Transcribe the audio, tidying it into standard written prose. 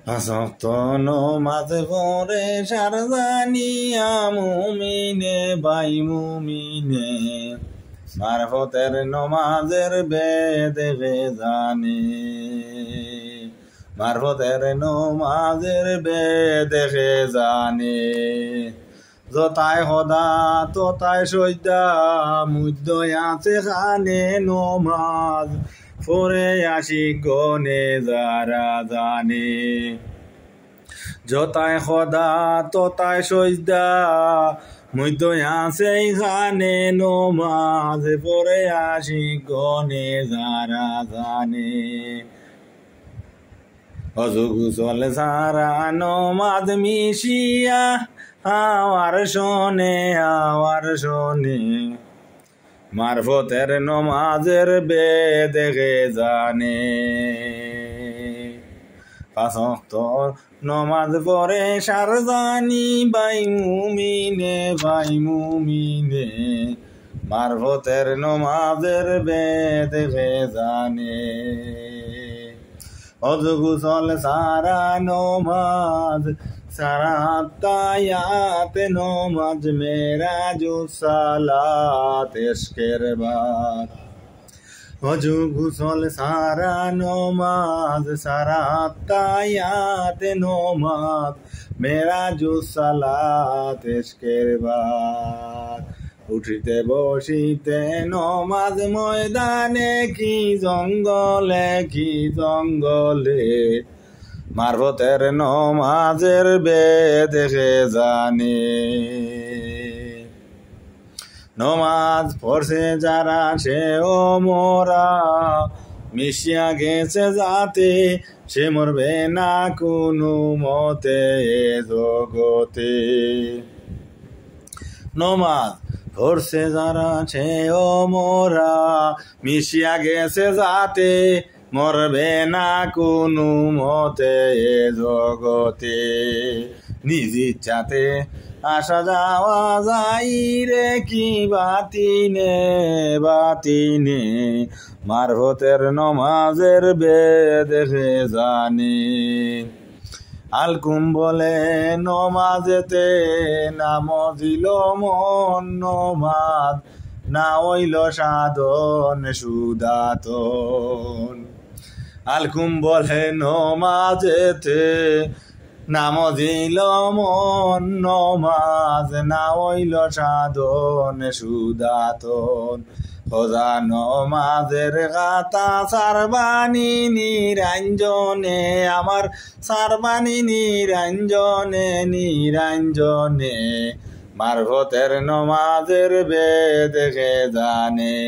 আসক্ত নমাজ পড়ে সারজানিয়া মুমিনে বাই মুমিনে মারফতের নমাজের বেদে বেজানে মারফতের নমাজের বেদে জানে যতাই সদা ততাই সৈদা মুদ্য আছে খানে নমাজ পরে আসি গনে যারা জানে যতাই সদা ততাই সৈদা মধ্য আছে খানে নমাজ পরে আসি গনে যারা জানে অজু গোসল সারা নমাজ মিশিয়া আওয়ার শোনে মারফতের নমাজের বেদে জানে পাঁচ ওয়াক্ত নমাজ পড়ে সারজানি বাই মুমিনে মারফতের নমাজের বেদে জানে অজু গোসল সারা নমাজ সারা তায়াত নমাজ মেরাজু সালাত ইশকের বাত অজু গোসল সারা নমাজ সারা তায়াত নমাজ মেরাজু সালাত ইশকের বাত উঠিতে বসিতে নমাজ ময়দানে কি জঙ্গলে মারফতের নমাজের বেদে জানে নমাজ পড়ছে যারা সেও মোরা মিশিয়া গেছে যাতে সে মরবে না কোনো মতে জগতে নমাজ পড়ছে যারা সেও মোরা মিশিয়া গেছে যাতে মরবে না কোনো মতে জগতে নিজ ইচ্ছাতে আসা যাওয়া যাই রে কি বাতিনে মারফতের নমাজের বেদে জানে আলকুম বলে নমাজেতে নাম দিল মন নমাজ না হইল সাধন সুদাতন আলকুম বলে নমাজেতে নাম দিল মন নমাজ না হইল সাধন সুদাতন খোদা নমাজের গাতা সারবানি নিরঞ্জনে আমার সারবানি নিরঞ্জনে মারফতের নমাজের বেদে জানে।